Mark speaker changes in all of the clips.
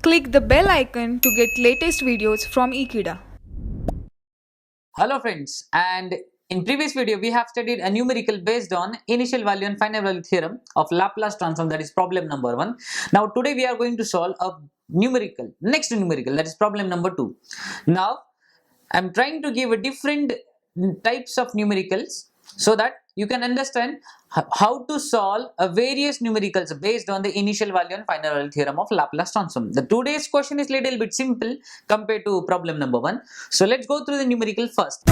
Speaker 1: Click the bell icon to get latest videos from Ekeeda.
Speaker 2: Hello friends, and in previous video we have studied a numerical based on initial value and final value theorem of Laplace transform, that is problem number 1. Now today we are going to solve a next numerical, that is problem number 2. Now I am trying to give a different types of numericals so that you can understand how to solve a various numericals based on the initial value and final value theorem of Laplace transform. The today's question is little bit simple compared to problem number 1. So let's go through the numerical first.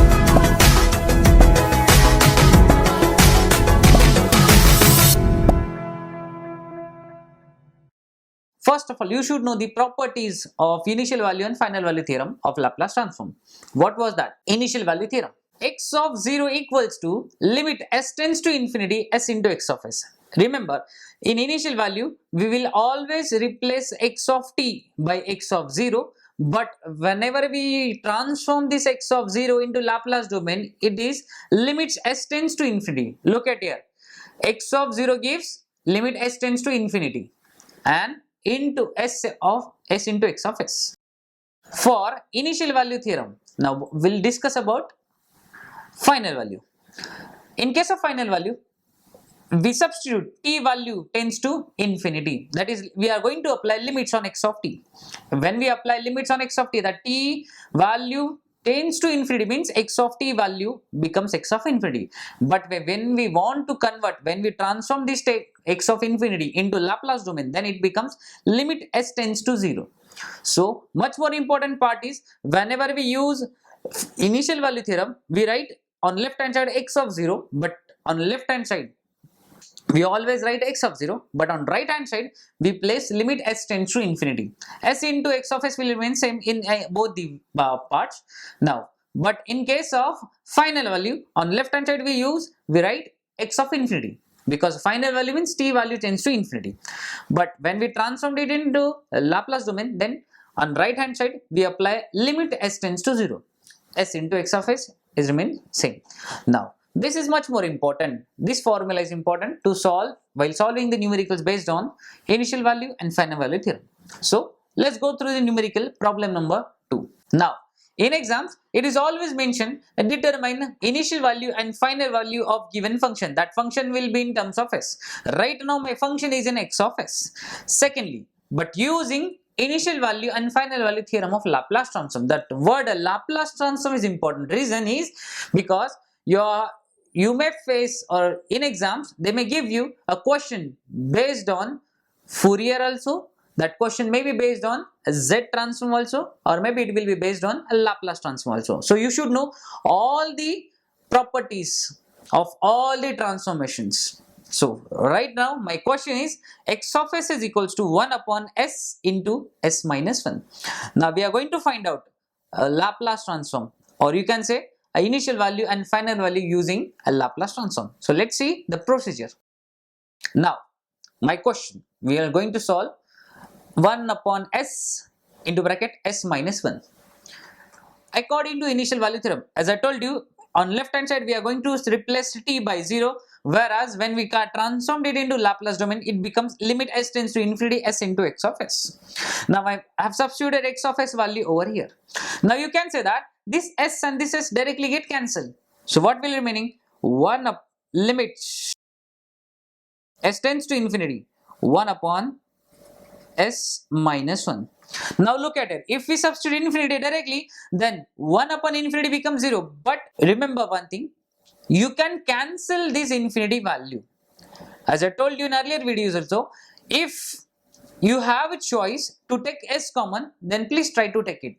Speaker 2: First of all, you should know the properties of initial value and final value theorem of Laplace transform. What was that? Initial value theorem. X of 0 equals to limit s tends to infinity s into x of s. Remember, in initial value, we will always replace x of t by x of 0. But whenever we transform this x of 0 into Laplace domain, it is limits s tends to infinity. Look at here. X of 0 gives limit s tends to infinity and into s into x of s. For initial value theorem, now we'll discuss about final value. In case of final value, we substitute t value tends to infinity. That is, we are going to apply limits on x of t. When we apply limits on x of t, the t value tends to infinity means x of t value becomes x of infinity. But when we want to convert, when we transform this x of infinity into Laplace domain, then it becomes limit s tends to 0. So much more important part is, whenever we use initial value theorem, we write on left hand side x of 0, but on left hand side we always write x of 0, but on right hand side we place limit s tends to infinity. S into x of s will remain same in both the parts. Now, but in case of final value, on left hand side we write x of infinity, because final value means t value tends to infinity. But when we transform it into Laplace domain, then on right hand side we apply limit s tends to 0. S into x of s is remain same. Now this is much more important. This formula is important to solve while solving the numericals based on initial value and final value theorem. So let's go through the numerical problem number 2. Now in exams, it is always mentioned determine initial value and final value of given function. That function will be in terms of s. Right now my function is in x of s. Secondly, but using initial value and final value theorem of Laplace transform. That word Laplace transform is important. Reason is because you may face, or in exams they may give you a question based on Fourier also. That question may be based on a Z transform also, or maybe it will be based on a Laplace transform also. So you should know all the properties of all the transformations. So right now my question is x of s is equals to 1 upon s into s minus 1. Now we are going to find out a Laplace transform, or you can say a initial value and final value using a Laplace transform. So let's see the procedure. Now my question, we are going to solve 1 upon s into bracket s minus 1 according to initial value theorem. As I told you, on left hand side we are going to replace t by 0, whereas when we transformed it into Laplace domain, it becomes limit s tends to infinity s into x of s. Now I have substituted x of s value over here. Now you can say that this s and this s directly get cancelled. So what will remaining? 1 up limit s tends to infinity 1 upon s minus 1. Now look at it. If we substitute infinity directly, then 1 upon infinity becomes 0. But remember one thing, you can cancel this infinity value. As I told you in earlier videos also, if you have a choice to take s common, then please try to take it.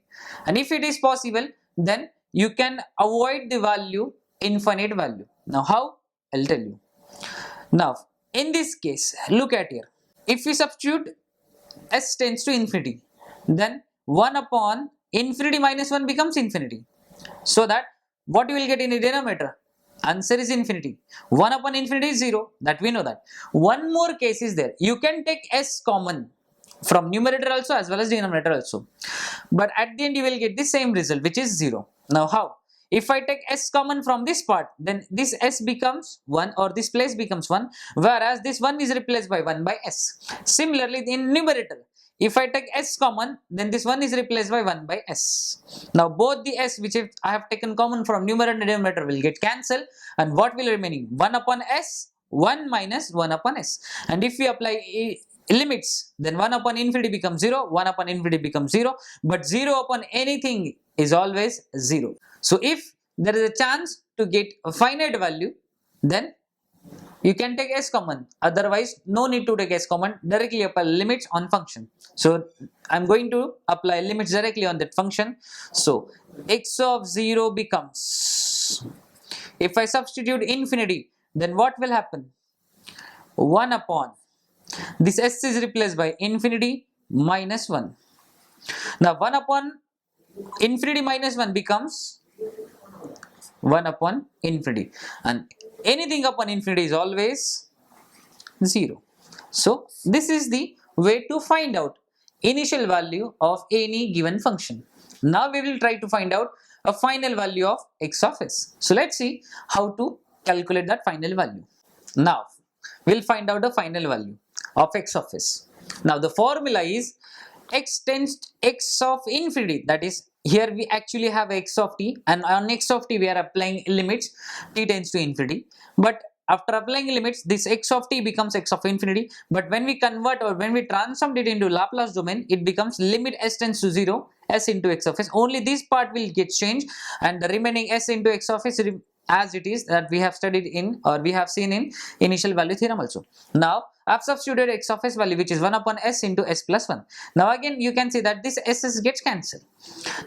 Speaker 2: And if it is possible, then you can avoid the value infinite value. Now how? I'll tell you. Now in this case, look at here. If we substitute s tends to infinity, then 1 upon infinity minus 1 becomes infinity. So that what you will get in the denominator? Answer is infinity. 1 upon infinity is 0, that we know that. One more case is there. You can take s common from numerator also as well as denominator also. But at the end you will get the same result, which is 0. Now how? If I take s common from this part, then this s becomes 1, or this place becomes 1, whereas this 1 is replaced by 1 by s. Similarly in numerator, if I take s common, then this 1 is replaced by 1 by s. Now both the s which I have taken common from numerator and denominator will get cancelled, and what will remaining? 1 upon s, 1 minus 1 upon s. And if we apply limits, then 1 upon infinity becomes 0, 1 upon infinity becomes 0, but 0 upon anything is always 0. So if there is a chance to get a finite value, then you can take s common, otherwise no need to take s common, directly apply limits on function. So I'm going to apply limits directly on that function. So x of 0 becomes, if I substitute infinity, then what will happen? 1 upon, this s is replaced by infinity minus 1. Now 1 upon infinity minus 1 becomes 1 upon infinity, and anything upon infinity is always 0. So this is the way to find out initial value of any given function. Now we will try to find out a final value of x of s. So let's see how to calculate that final value. Now we'll find out the final value of x of s. Now the formula is x tends to x of infinity, that is, here we actually have x of t, and on x of t we are applying limits, t tends to infinity, but after applying limits this x of t becomes x of infinity, but when we convert or when we transform it into Laplace domain, it becomes limit s tends to 0, s into x of s. Only this part will get changed, and the remaining s into x of s as it is, that we have studied in, or we have seen in initial value theorem also. Now I've substituted x of s value, which is 1 upon s into s plus 1. Now again you can see that this s gets cancelled.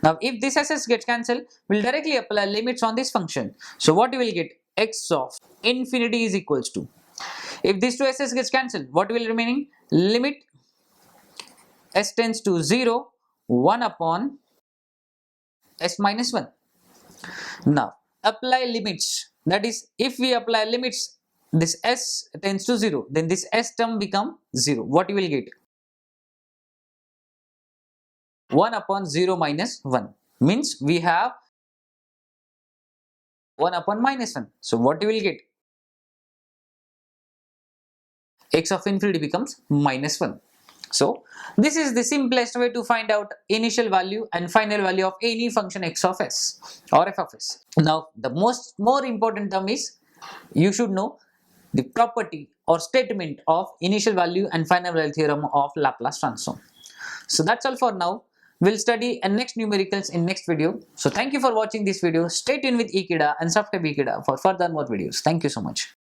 Speaker 2: Now if this s gets cancelled, we'll directly apply limits on this function. So what you will get? X of infinity is equals to, if these two s gets cancelled, what will remaining? Limit s tends to 0, 1 upon s minus 1. Now apply limits, that is, if we apply limits, this s tends to 0, then this s term become 0. What you will get? 1 upon 0 minus 1, means we have 1 upon minus 1. So what you will get? X of infinity becomes minus 1. So this is the simplest way to find out initial value and final value of any function x of s or f of s. Now the more important term is, you should know the property or statement of initial value and final value theorem of Laplace transform. So that's all for now. We'll study next numericals in next video. So thank you for watching this video. Stay tuned with Ekeeda and subscribe Ekeeda for further more videos. Thank you so much.